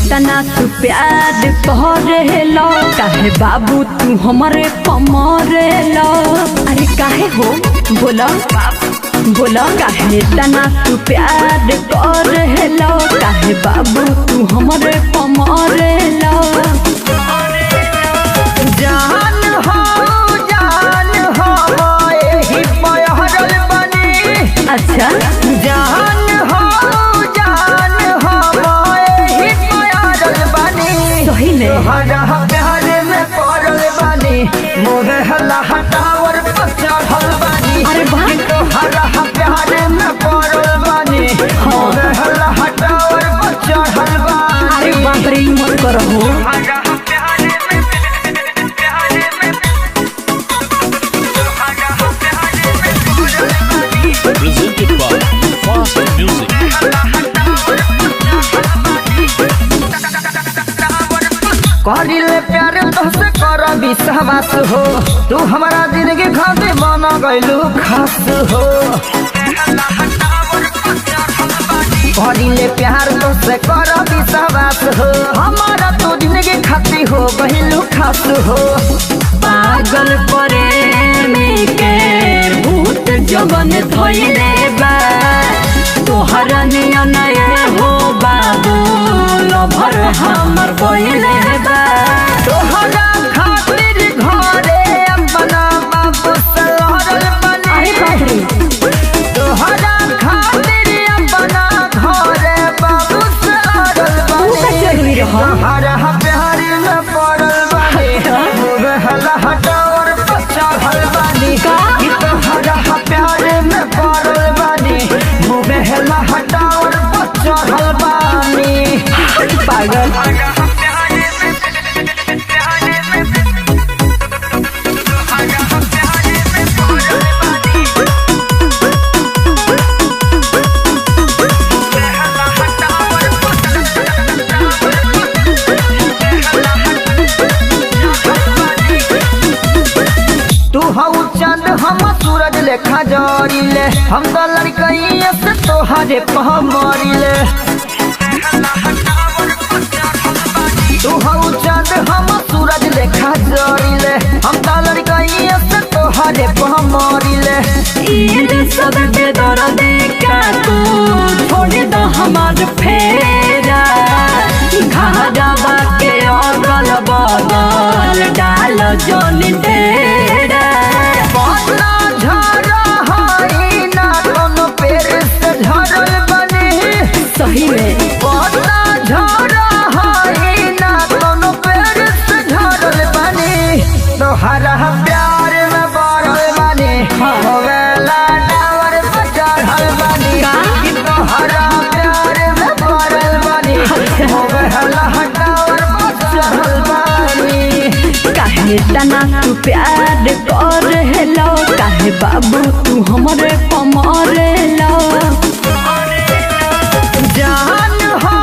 तना तू प्यार करेलो काहे बाबू तू हमारे कमरेलो। अरे काहे हो बोला बोला काहे तना तू प्यार करेलो काहे बाबू तू हमारे कमरेलो। जान हो एही पहरल बनी। अच्छा जान हो एही पहरल बनी। सही में तोहरा प्यार में पड़ल बनी मोहे हल्ला हटावर पर चढ़ल बनी। अरे वाह तोहरा प्यार में पड़ल बनी मोहे हल्ला हटावर पर चढ़ल बनी। अरे बाप रे मत करो Presented by Fast Music. करिले प्यार तोहसे कर विश्वास हो तू हमारा जिंदगी खाते बना गइलू खास हो। करिले प्यार तोहसे कर विश्वास हो हमारा तू जिंदगी खाती हो गइलू खास हो। पागल प्रेमी के भूत जवन धोइले बा तोहरा नियन हो बाबू लभर हमर बोइले बा। तोहरा खातिर घरे अपना बाबू से लड़ल बनी। अरे बाप रे तोहरा खातिर अपना घरे बाबू से लड़ल तू का बनी। जरूरी रहो तोहरा प्यार में पड़ल बनी मोहे हल्ला हटावर पर चढ़ल बनी। कि तोहरा प्यार में पड़ल बनी मोहे हल्ला हटावर पर चढ़ल बनी। पागल तू हऊ चंद हम सूरज लेखा जरिले हम तो लड़कइया से तोहरे पह मरिले। तू हऊ चंद हम सूरज लेखा जरिले हम तो लड़कइया से तोहरे पह मरिले। ईद सब के दर्द का तू छोड़ दो हमार फेरा घाडवा के अगल बगल डाल जन डेरा। पन्ना झरा हई ना कोनो पेड़ से झरल बनी। सही में पन्ना झरा हई ना कोनो पेड़ से झरल बनी। तोहरा प्यार में पड़ल बनी होवेला डावर पर चढ़ल बनी। कि तोहरा प्यार में पड़ल बनी होवेला डावर पर चढ़ल बनी। काहे तना तू प्यार करेलो काहे बाबू तू हमरे कमरेलो। जान हो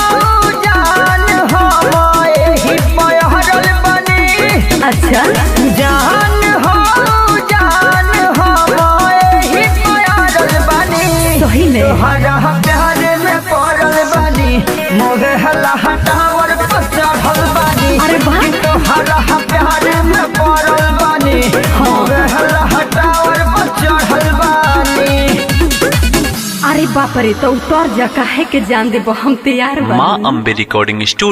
एही पहरल बनी। अच्छा जान हो एही पहरल बनी। सही में तोहरा प्यार में पड़ल बनी मोहे हल्ला हटावर पर चढ़ल बनी। अरे वाह तोहरा प्यार में पड़ल बनी मोहे हल्ला हटावर पर चढ़ल बनी। अरे बाप रे तो उतर जा काहे के जान देबो हम तैयार बा। माँ अम्बे रिकॉर्डिंग स्टूडियो।